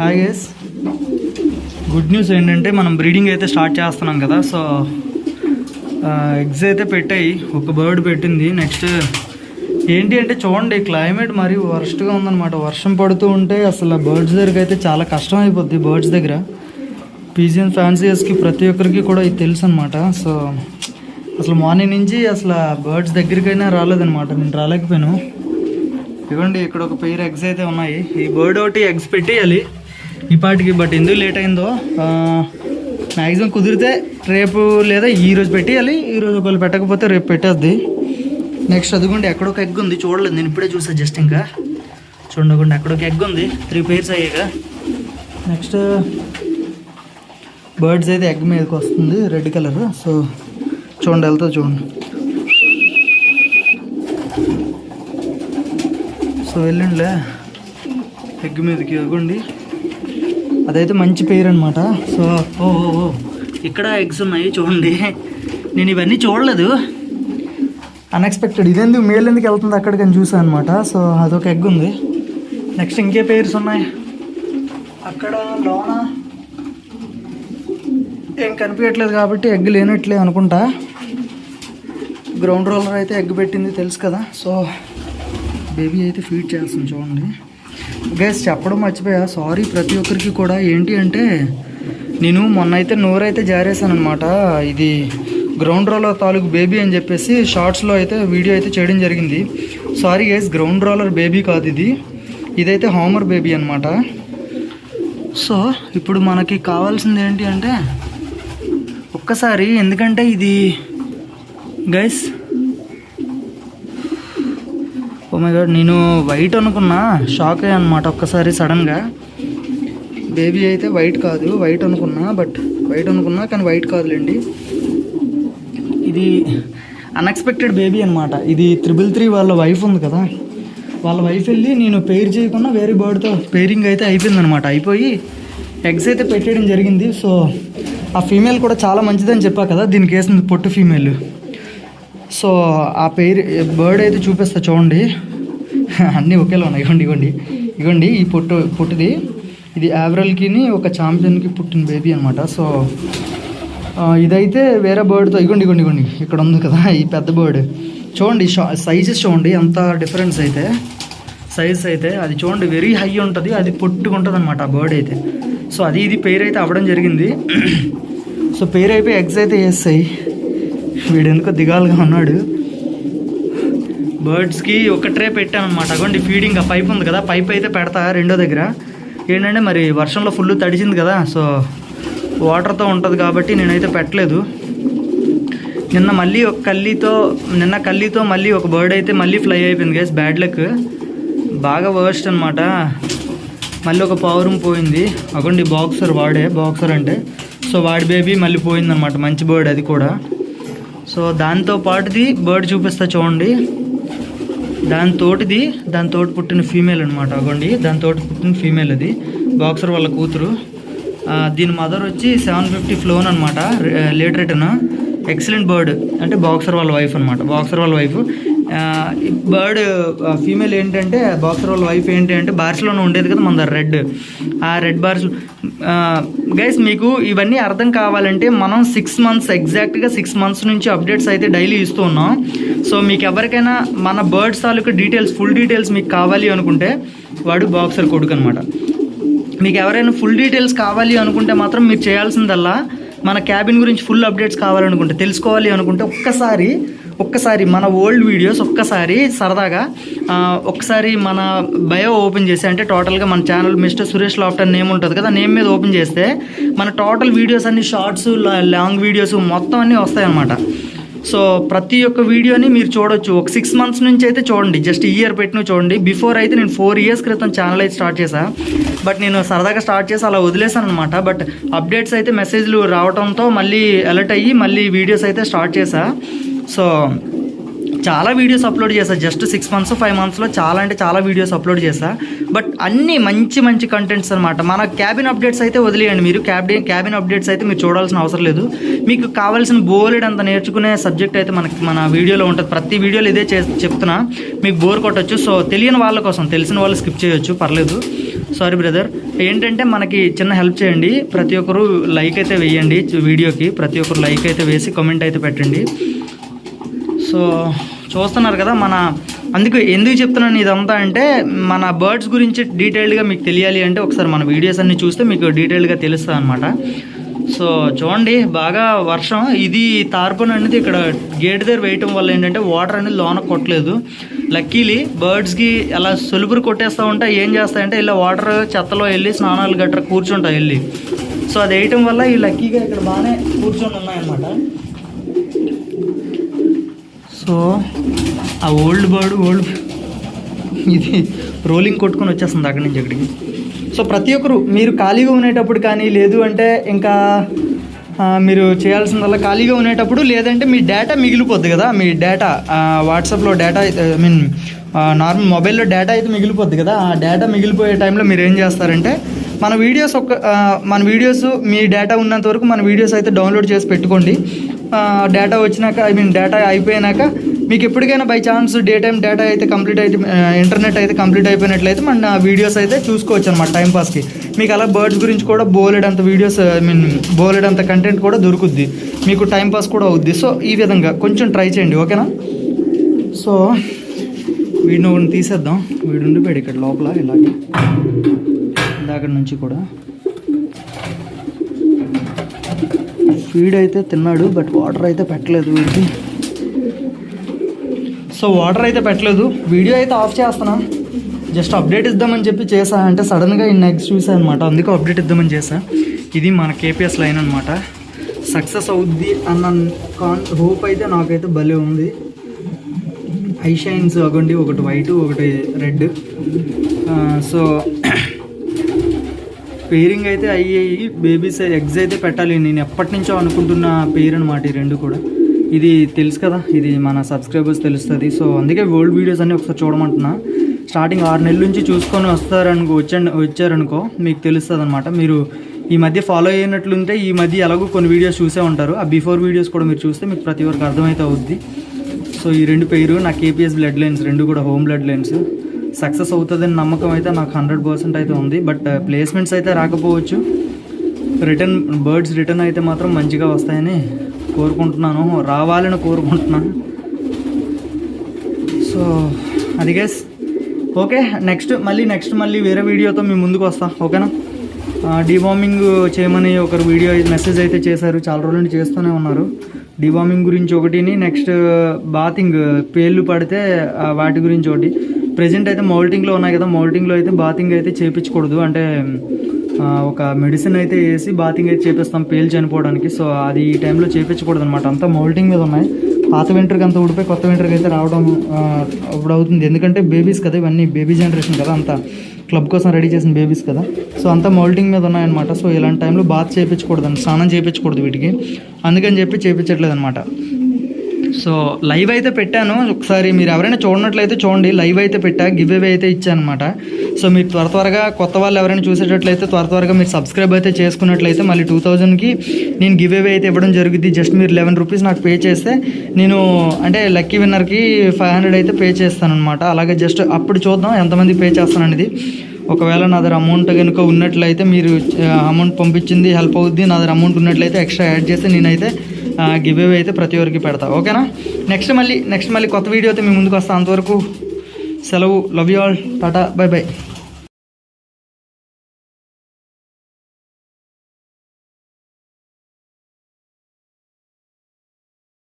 Hi guys, good news ఏంటంటే మనం breeding అయితే స్టార్ట్ చేస్తున్నాం కదా. సో ఎగ్స్ అయితే పెట్టాయి, ఒక బర్డ్ పెట్టింది. నెక్స్ట్ ఏంటి అంటే చూడండి, క్లైమేట్ మరీ వర్స్ట్గా ఉందన్నమాట. వర్షం పడుతూ ఉంటే అసలు బర్డ్స్ దగ్గరికి అయితే చాలా కష్టం అయిపోద్ది. బర్డ్స్ దగ్గర పీజియన్ ఫ్యాన్సీయర్స్కి ప్రతి ఒక్కరికి కూడా ఇది తెలుసు అనమాట. సో అసలు మార్నింగ్ నుంచి అసలు బర్డ్స్ దగ్గరికైనా రాలేదనమాట, నేను రాలేకపోయాను. ఇవ్వండి, ఇక్కడ ఒక పెయిర్ ఎగ్స్ అయితే ఉన్నాయి. ఈ బర్డ్ ఒకటి ఎగ్స్ పెట్టేయాలి ఈ పాటికి, బట్ ఎందుకు లేట్ అయిందో. మ్యాక్సిమం కుదిరితే రేపు లేదా ఈరోజు పెట్టేయాలి. ఈరోజు ఒకవేళ పెట్టకపోతే రేపు పెట్టేద్ది. నెక్స్ట్ అదిగోండి, ఎక్కడొక ఎగ్ ఉంది, చూడలేదు నేను, ఇప్పుడే చూసాను జస్ట్. ఇంకా చూడకుండా ఎక్కడొక ఎగ్ ఉంది, 3 pairs అయ్యాక. నెక్స్ట్ బర్డ్స్ అయితే ఎగ్ మీదకి వస్తుంది, రెడ్ కలర్. సో చూడండి, వెళ్తా చూడండి. సో వెళ్ళండిలే ఎగ్ మీదకి. ఇవ్వండి, అదైతే మంచి పేరు అనమాట. సో ఓ ఇక్కడ ఎగ్స్ ఉన్నాయి చూడండి. నేను ఇవన్నీ చూడలేదు, అన్ఎక్స్పెక్టెడ్. ఇదెందుకు మేల్ ఎందుకు వెళ్తుంది అక్కడికి అని చూసాను అనమాట. సో అదొక ఎగ్ ఉంది. నెక్స్ట్ ఇంకే పేర్స్ ఉన్నాయి అక్కడ లోన, ఏం కనిపించట్లేదు కాబట్టి ఎగ్ లేనట్లే అనుకుంటా. గ్రౌండ్ రోలర్ అయితే ఎగ్ పెట్టింది తెలుసు కదా. సో బేబీ అయితే ఫీడ్ చేస్తుంది చూడండి. గైస్ చెప్పడం మర్చిపోయా, సారీ ప్రతి ఒక్కరికి కూడా. ఏంటి అంటే నేను మొన్న అయితే నోరైతే జారేసాను అనమాట. ఇది గ్రౌండ్ రోలర్ తాలూకు బేబీ అని చెప్పేసి షార్ట్స్లో అయితే వీడియో అయితే చేయడం జరిగింది. Sorry guys, ground roller baby కాదు ఇది, ఇదైతే హామర్ బేబీ అనమాట. సో ఇప్పుడు మనకి కావాల్సింది ఏంటి అంటే ఒక్కసారి, ఎందుకంటే ఇది గైస్, ఓ మై గాడ్, నేను వైట్ అనుకున్నా, షాక్ అయ్యా అనమాట ఒక్కసారి సడన్గా. బేబీ అయితే వైట్ కాదు, వైట్ అనుకున్నా, బట్ వైట్ అనుకున్నా కానీ వైట్ కాదులేండి. ఇది అన్ఎక్స్పెక్టెడ్ బేబీ అనమాట. ఇది 333 వాళ్ళ వైఫ్ ఉంది కదా, వాళ్ళ వైఫ్ వెళ్ళి నేను పెయిర్ చేయకుండా వేరే బర్డ్తో పెయిరింగ్ అయితే అయిపోయిందనమాట. అయిపోయి ఎగ్స్ అయితే పెట్టేయడం జరిగింది. సో ఆ ఫీమేల్ కూడా చాలా మంచిదని చెప్పా కదా, దీనికి వేసింది పొట్టు ఫీమేల్. సో ఆ బర్డ్ అయితే చూపిస్తా చూడండి. అన్నీ ఒకేలా ఉన్నాయి. ఇవ్వండి ఈ పొట్టుది, ఇది యావరల్కి ఒక ఛాంపియన్కి పుట్టిన బేబీ అనమాట. సో ఇదైతే వేరే బర్డ్తో, ఇవ్వండి ఇక్కడ ఉంది కదా ఈ పెద్ద బర్డ్. చూడండి సైజెస్ చూడండి ఎంత డిఫరెన్స్ అయితే. సైజ్ అయితే అది చూడండి వెరీ హై ఉంటుంది, అది పొట్టుకుంటుంది అనమాట ఆ బర్డ్ అయితే. సో అది ఇది పెయిర్ అయితే అవ్వడం జరిగింది. సో పెయిర్ అయిపోయి ఎగ్స్ అయితే వేస్తాయి. వీడు ఎందుకో దిగాలుగా ఉన్నాడు. బర్డ్స్కి ఒక ట్రే పెట్టాను అనమాట. అగోండి ఫీడింగ్, ఆ పైప్ ఉంది కదా, పైప్ అయితే పెడతా రెండో దగ్గర. ఏంటంటే మరి వర్షంలో ఫుల్ తడిచింది కదా, సో వాటర్తో ఉంటుంది కాబట్టి నేనైతే పెట్టలేదు. నిన్న కల్లీతో మళ్ళీ ఒక బర్డ్ అయితే మళ్ళీ ఫ్లై అయిపోయింది గైస్. బ్యాడ్ లక్, బాగా వర్స్ట్ అనమాట. మళ్ళీ ఒక పావురం పోయింది. అగోండి బాక్సర్ అంటే, సో వాడి బేబీ మళ్ళీ పోయిందనమాట, మంచి బర్డ్ అది కూడా. సో దాంతో పాటుది బర్డ్ చూపిస్తా చూడండి. దాంతో పుట్టిన ఫీమేల్ అనమాట. అగోండి దాంతో పుట్టిన ఫీమేల్, అది బాక్సర్ వాళ్ళ కూతురు. దీని మదర్ వచ్చి 750 ఫ్లోన్ అనమాట, లేట్ రిటర్న్. ఎక్సలెంట్ బర్డ్, అంటే బాక్సర్ వాళ్ళ వైఫ్ అనమాట. ఈ బర్డ్ ఫీమేల్ ఏంటంటే, బాక్సర్ వాళ్ళ వైఫ్ ఏంటి అంటే బార్స్లోనే ఉండేది కదా మన రెడ్, ఆ రెడ్ బార్స్. గైస్ మీకు ఇవన్నీ అర్థం కావాలంటే మనం 6 months, ఎగ్జాక్ట్గా 6 months నుంచి అప్డేట్స్ అయితే డైలీ ఇస్తూ ఉన్నాం. సో మీకు ఎవరికైనా మన బర్డ్స్ తాలూకు డీటెయిల్స్, ఫుల్ డీటెయిల్స్ మీకు కావాలి అనుకుంటే వాడు బాక్సర్ కొడుకు అనమాట. మీకు ఎవరైనా ఫుల్ డీటెయిల్స్ కావాలి అనుకుంటే మాత్రం మీరు చేయాల్సిందల్లా, మన క్యాబిన్ గురించి ఫుల్ అప్డేట్స్ కావాలనుకుంటే, తెలుసుకోవాలి అనుకుంటే ఒక్కసారి మన ఓల్డ్ వీడియోస్ ఒక్కసారి సరదాగా ఒక్కసారి మన బయో ఓపెన్ చేసి, అంటే టోటల్గా మన channel mister Suresh laughter name ఉంటుంది కదా, నేమ్ మీద ఓపెన్ చేస్తే మన టోటల్ వీడియోస్ అన్ని, షార్ట్స్, లాంగ్ వీడియోస్ మొత్తం అన్నీ వస్తాయన్నమాట. సో ప్రతి ఒక్క వీడియోని మీరు చూడొచ్చు. ఒక 6 months నుంచి అయితే చూడండి, జస్ట్ ఇయర్ పెట్టిన చూడండి. బిఫోర్ అయితే నేను 4 years క్రితం ఛానల్ అయితే స్టార్ట్ చేశాను, బట్ నేను సరదాగా స్టార్ట్ చేసి అలా వదిలేసాను అనమాట. బట్ అప్డేట్స్ అయితే మెసేజ్లు రావడంతో మళ్ళీ అలర్ట్ అయ్యి మళ్ళీ వీడియోస్ అయితే స్టార్ట్ చేశాను. సో చాలా వీడియోస్ అప్లోడ్ చేశాను, జస్ట్ 6 months 5 monthsలో చాలా వీడియోస్ అప్లోడ్ చేశాను. బట్ అన్నీ మంచి కంటెంట్స్ అనమాట. మన క్యాబిన్ అప్డేట్స్ అయితే వదిలేయండి మీరు, క్యాబిన్ అప్డేట్స్ అయితే మీరు చూడాల్సిన అవసరం లేదు. మీకు కావాల్సిన బోలెడ్ అంత నేర్చుకునే సబ్జెక్ట్ అయితే మన వీడియోలో ఉంటుంది. ప్రతి వీడియోలో ఇదే చెప్తున్నా, మీకు బోర్ కొట్టచ్చు. సో తెలియని వాళ్ళ కోసం, తెలిసిన వాళ్ళు స్కిప్ చేయొచ్చు, పర్లేదు. Sorry brother. ఏంటంటే మనకి చిన్న హెల్ప్ చేయండి, ప్రతి ఒక్కరు లైక్ అయితే వేయండి వీడియోకి, ప్రతి ఒక్కరు లైక్ అయితే వేసి కామెంట్ అయితే పెట్టండి. సో చూస్తున్నారు కదా అందుకు ఎందుకు చెప్తున్నాను ఇదంతా అంటే, మన బర్డ్స్ గురించి డీటెయిల్డ్గా మీకు తెలియాలి అంటే ఒకసారి మన వీడియోస్ అన్నీ చూస్తే మీకు డీటెయిల్డ్గా తెలుస్తుంది అనమాట. సో చూడండి, బాగా వర్షం, ఇది తార్పన్ అనేది ఇక్కడ గేట్ దగ్గర వేయటం వల్ల ఏంటంటే వాటర్ అనేది లోన కొట్టలేదు. లక్కీలీ బర్డ్స్కి అలా సొలుపురు కొట్టేస్తూ ఉంటా ఏం చేస్తాయంటే ఇలా వాటర్ చెత్తలో వెళ్ళి స్నానాలు గట్రా కూర్చుంటాయి వెళ్ళి. సో అది వేయటం వల్ల ఈ లక్కీగా ఇక్కడ బాగానే కూర్చొని ఉన్నాయన్నమాట. సో ఆ ఓల్డ్ ఇది రోలింగ్ కొట్టుకొని వచ్చేస్తుంది అక్కడి నుంచి ఇక్కడికి. సో ప్రతి ఒక్కరు మీరు ఖాళీగా ఉండేటప్పుడు కానీ, లేదు అంటే ఇంకా మీరు చేయాల్సిందల్లా ఖాళీగా ఉండేటప్పుడు, లేదంటే మీ డేటా మిగిలిపోద్ది కదా, మీ డేటా వాట్సాప్లో డేటా నార్మల్ మొబైల్లో డేటా అయితే మిగిలిపోద్ది కదా, ఆ డేటా మిగిలిపోయే టైంలో మీరు ఏం చేస్తారంటే మన వీడియోస్ మీ డేటా ఉన్నంత వరకు మన వీడియోస్ అయితే డౌన్లోడ్ చేసి పెట్టుకోండి. డేటా వచ్చినాక డేటా అయిపోయినాక మీకు ఎప్పటికైనా బై ఛాన్స్ డేటా అయితే ఇంటర్నెట్ అయితే కంప్లీట్ అయిపోయినట్లయితే మన వీడియోస్ అయితే చూసుకోవచ్చు అనమాట టైంపాస్కి. మీకు అలా బర్డ్స్ గురించి కూడా బోలెడంత వీడియోస్ బోలెడంత కంటెంట్ కూడా దొరుకుద్ది, మీకు టైంపాస్ కూడా అవుద్ది. సో ఈ విధంగా కొంచెం ట్రై చేయండి, ఓకేనా. సో వీడిని తీసేద్దాం, వీడు ఉండిపోయాడు ఇక్కడ లోపల ఇలాగే అక్కడి నుంచి కూడా. ఫీడ్ అయితే తిన్నాడు, బట్ వాటర్ అయితే పెట్టలేదు వీడికి. సో వాటర్ అయితే పెట్టలేదు, వీడియో అయితే ఆఫ్ చేస్తున్నా, జస్ట్ అప్డేట్ ఇద్దామని చెప్పి చేసా. అంటే సడన్గా ఈ నెక్స్ట్ చూసా అనమాట, అందుకు అప్డేట్ ఇద్దామని చేసా. ఇది మన కేపీఎస్ లైన్ అనమాట. సక్సెస్ అవుద్ది అన్న హోప్ అయితే నాకైతే భలే ఉంది. ఐ షైన్స్ అవ్వండి, ఒకటి వైట్ ఒకటి రెడ్. సో పెయిరింగ్ అయితే అయ్యాయి, బేబీస్ ఎగ్స్ అయితే పెట్టాలి. నేను ఎప్పటి నుంచో అనుకుంటున్న పెయిర్ అనమాట ఈ రెండు కూడా. ఇది తెలుసు కదా, ఇది మన సబ్స్క్రైబర్స్ తెలుస్తుంది. సో అందుకే ఓల్డ్ వీడియోస్ అన్నీ ఒకసారి చూడమంటున్నా. స్టార్టింగ్ 6 నెలల నుంచి చూసుకొని వచ్చారనుకో మీకు తెలుస్తుంది అనమాట. మీరు ఈ మధ్య ఫాలో అయినట్లుంటే ఈ మధ్య ఎలాగో కొన్ని వీడియోస్ చూసే ఉంటారు, ఆ బిఫోర్ వీడియోస్ కూడా మీరు చూస్తే మీకు ప్రతి ఒక్కరికి అర్థమైతే అవుద్ది. సో ఈ రెండు పేరు నా కేపీఎస్ బ్లడ్ లైన్స్, రెండు కూడా హోమ్ బ్లడ్ లైన్స్. సక్సెస్ అవుతుందని నమ్మకం అయితే నాకు 100% అయితే ఉంది. బట్ ప్లేస్మెంట్స్ అయితే రాకపోవచ్చు, బర్డ్స్ రిటర్న్ అయితే మాత్రం మంచిగా వస్తాయని కోరుకుంటున్నాను, రావాలని కోరుకుంటున్నాను. సో అది గైస్, ఓకే. నెక్స్ట్ మళ్ళీ వేరే వీడియోతో మీ ముందుకు వస్తా, ఓకేనా. డీవార్మింగ్ చేయమని ఒకరు వీడియో మెసేజ్ అయితే చేశారు, చాలా రోజుల నుండి చేస్తూనే ఉన్నారు. డీవార్మింగ్ గురించి ఒకటిని, నెక్స్ట్ బాతింగ్ పేర్లు పడితే వాటి గురించి ఒకటి. ప్రెజెంట్ అయితే మౌల్టింగ్లో ఉన్నాయి కదా, మౌల్టింగ్లో అయితే బాతింగ్ అయితే చేయించకూడదు. అంటే ఒక మెడిసిన్ అయితే వేసి బాతింగ్ అయితే చేపిస్తాం పేలు చనిపోవడానికి. సో అది ఈ టైంలో చేయించకూడదు అనమాట. అంతా మౌల్టింగ్ మీద ఉన్నాయి. పాత వింటర్కి అంతా ఊడిపోయి కొత్త వింటర్కి అయితే రావడం ఇప్పుడు అవుతుంది. ఎందుకంటే బేబీస్ కదా, ఇవన్నీ బేబీ జనరేషన్ కదా, అంతా క్లబ్ కోసం రెడీ చేసిన బేబీస్ కదా. సో అంతా మౌల్టింగ్ మీద ఉన్నాయన్నమాట. సో ఇలాంటి టైంలో బాత్ చేయించకూడదు, స్నానం చేయించకూడదు వీటికి, అందుకని చెప్పి చేయించట్లేదు అనమాట. సో లైవ్ అయితే పెట్టాను, ఒకసారి మీరు ఎవరైనా చూడనట్లయితే చూడండి. లైవ్ అయితే పెట్టా, గివ్ అవే అయితే ఇచ్చాను అనమాట. సో మీరు త్వరగా కొత్త వాళ్ళు ఎవరైనా చూసేటట్లయితే త్వరగా మీరు సబ్స్క్రైబ్ అయితే చేసుకున్నట్లయితే మళ్ళీ 2000కి నేను గివ్ అవే అయితే ఇవ్వడం జరుగుతుంది. జస్ట్ మీరు 11 రూపీస్ నాకు పే చేస్తే నేను అంటే లక్కీ విన్నర్కి 500 అయితే పే చేస్తాను అనమాట. అలాగే జస్ట్ అప్పుడు చూద్దాం ఎంతమంది పే చేస్తాననేది. ఒకవేళ నా దగ్గర అమౌంట్ కనుక ఉన్నట్లయితే మీరు అమౌంట్ పంపించింది హెల్ప్ అవుద్ది, నా దగ్గర అమౌంట్ ఉన్నట్లయితే ఎక్స్ట్రా యాడ్ చేస్తే నేనైతే గివ్ అవే అయితే ప్రతి ఒక్కరికి పెడతా, ఓకేనా. నెక్స్ట్ మళ్ళీ కొత్త వీడియోతో మీ ముందుకు వస్తాను. అంతవరకు సెలవు. Love you all, Tata, by by.